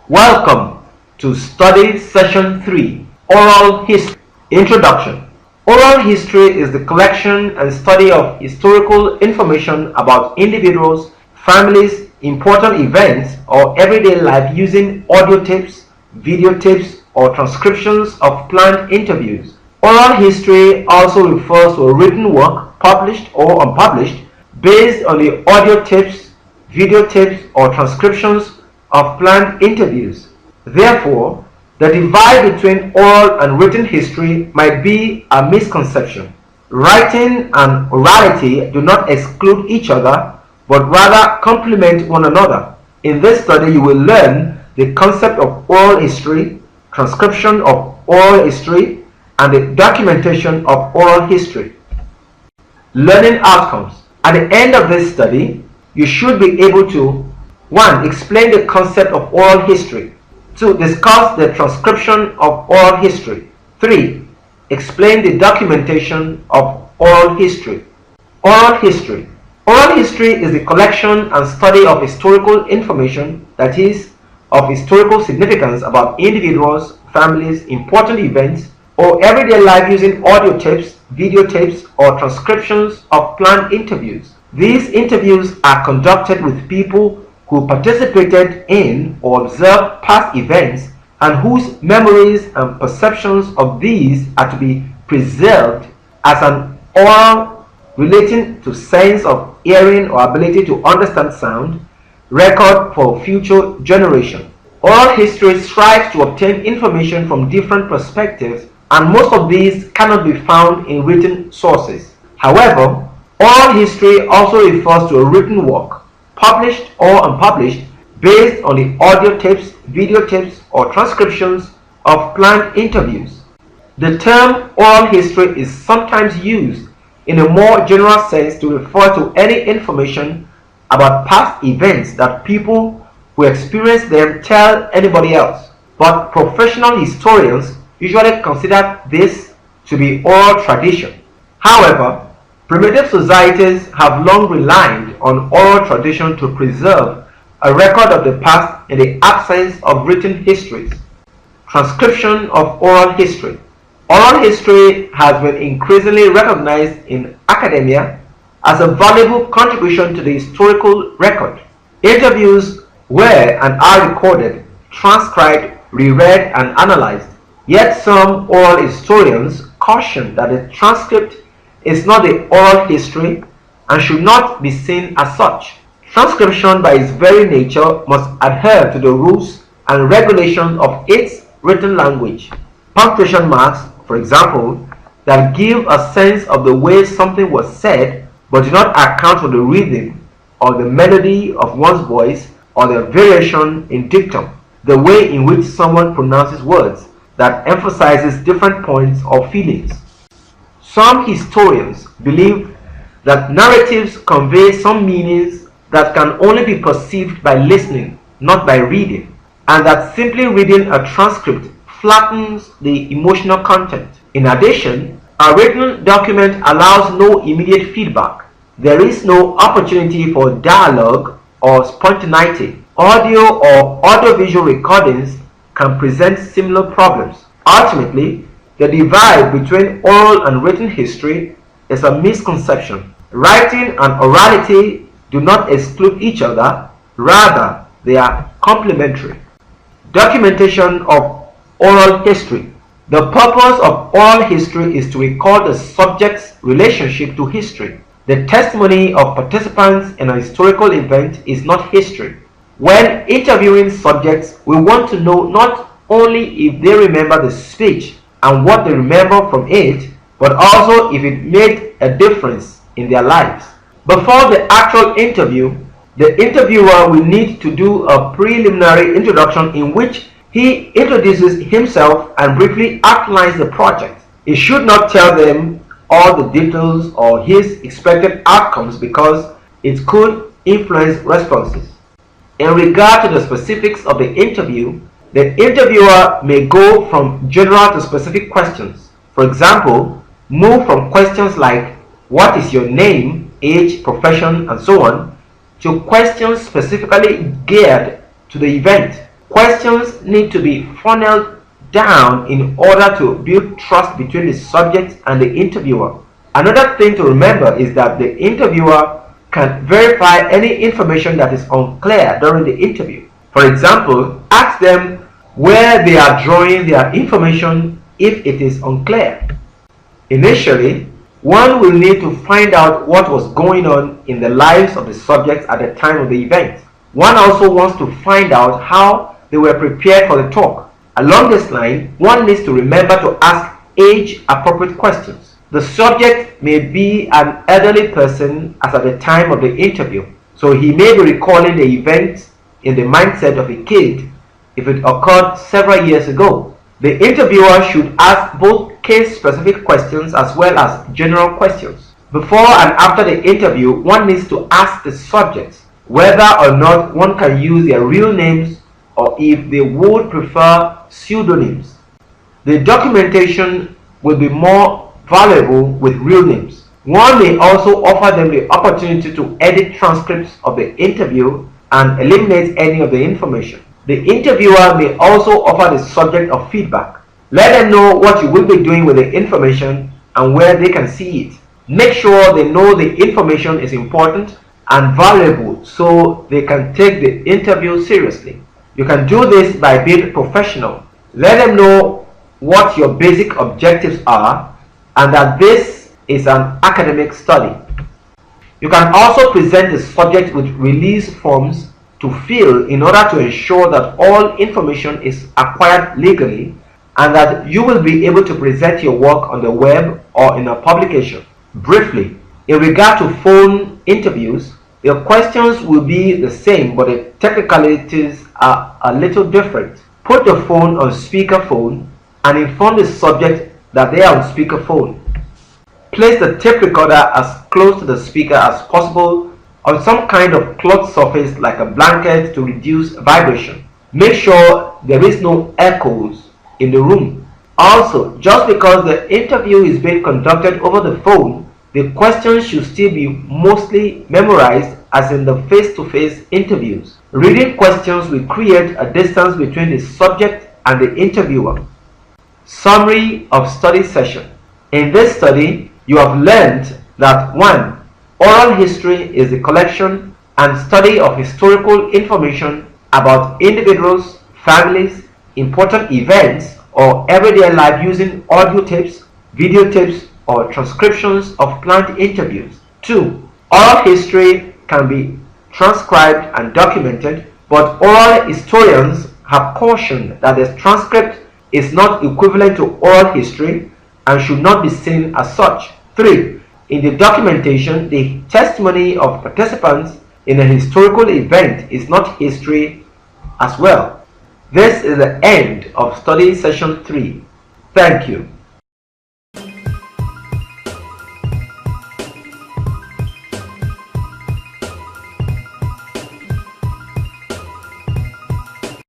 Welcome to Study Session 3, Oral History. Introduction. Oral history is the collection and study of historical information about individuals, families, important events, or everyday life using audio tapes, videotapes, or transcriptions of planned interviews. Oral history also refers to a written work, published or unpublished, based on the audio tapes, videotapes, or transcriptions of planned interviews. Therefore, the divide between oral and written history might be a misconception. Writing and orality do not exclude each other, but rather complement one another. In this study, you will learn the concept of oral history, transcription of oral history, and the documentation of oral history. Learning outcomes. At the end of this study, you should be able to 1. Explain the concept of oral history. 2. Discuss the transcription of oral history. 3. Explain the documentation of oral history. Oral history. Oral history is the collection and study of historical information, that is, of historical significance about individuals, families, important events, or everyday life using audio tapes, videotapes, or transcriptions of planned interviews. These interviews are conducted with people who participated in or observed past events and whose memories and perceptions of these are to be preserved as an oral relating to sense of hearing or ability to understand sound record for future generation. Oral history strives to obtain information from different perspectives, and most of these cannot be found in written sources. However, oral history also refers to a written work, published or unpublished, based on the audio tapes, videotapes, or transcriptions of planned interviews. The term oral history is sometimes used in a more general sense to refer to any information about past events that people who experience them tell anybody else. But professional historians usually consider this to be oral tradition. However, primitive societies have long relied on oral tradition to preserve a record of the past in the absence of written histories. Transcription of oral history. Oral history has been increasingly recognized in academia as a valuable contribution to the historical record. Interviews were and are recorded, transcribed, reread, and analyzed. Yet some oral historians caution that the transcript is not the oral history and should not be seen as such. Transcription by its very nature must adhere to the rules and regulations of its written language. Punctuation marks, for example, that give a sense of the way something was said but do not account for the rhythm or the melody of one's voice or the variation in dictum, the way in which someone pronounces words that emphasizes different points or feelings. Some historians believe that narratives convey some meanings that can only be perceived by listening, not by reading, and that simply reading a transcript flattens the emotional content. In addition, a written document allows no immediate feedback. There is no opportunity for dialogue or spontaneity. Audio or audiovisual recordings can present similar problems. Ultimately, the divide between oral and written history is a misconception. Writing and orality do not exclude each other, rather they are complementary. Documentation of oral history. The purpose of oral history is to record the subject's relationship to history. The testimony of participants in a historical event is not history. When interviewing subjects, we want to know not only if they remember the speech and what they remember from it, but also if it made a difference in their lives. Before the actual interview, the interviewer will need to do a preliminary introduction in which he introduces himself and briefly outlines the project. He should not tell them all the details or his expected outcomes because it could influence responses. In regard to the specifics of the interview, the interviewer may go from general to specific questions. For example, move from questions like, what is your name, age, profession, and so on, to questions specifically geared to the event. Questions need to be funneled down in order to build trust between the subject and the interviewer. Another thing to remember is that the interviewer can verify any information that is unclear during the interview. For example, ask them where they are drawing their information if it is unclear. Initially, one will need to find out what was going on in the lives of the subjects at the time of the event. One also wants to find out how they were prepared for the talk. Along this line, one needs to remember to ask age-appropriate questions. The subject may be an elderly person as at the time of the interview, so he may be recalling the event in the mindset of a kid if it occurred several years ago. The interviewer should ask both case-specific questions as well as general questions. Before and after the interview, one needs to ask the subjects whether or not one can use their real names or if they would prefer pseudonyms. The documentation will be more valuable with real names. One may also offer them the opportunity to edit transcripts of the interview and eliminate any of the information. The interviewer may also offer the subject of feedback. Let them know what you will be doing with the information and where they can see it. Make sure they know the information is important and valuable so they can take the interview seriously. You can do this by being professional. Let them know what your basic objectives are and that this is an academic study. You can also present the subject with release forms to fill in order to ensure that all information is acquired legally and that you will be able to present your work on the web or in a publication. Briefly, in regard to phone interviews, the questions will be the same, but the technicalities are a little different. Put the phone on speakerphone and inform the subject that they are on speakerphone. Place the tape recorder as close to the speaker as possible on some kind of cloth surface like a blanket to reduce vibration. Make sure there is no echoes in the room. Also, just because the interview is being conducted over the phone, the questions should still be mostly memorized as in the face-to-face interviews. Reading questions will create a distance between the subject and the interviewer. Summary of study session. In this study, you have learned that 1. Oral history is the collection and study of historical information about individuals, families, important events, or everyday life using audio tapes, videotapes, or transcriptions of planned interviews. 2. Oral history can be transcribed and documented, but oral historians have cautioned that the transcript is not equivalent to oral history and should not be seen as such. 3. In the documentation, the testimony of participants in a historical event is not history as well. This is the end of study session 3. Thank you.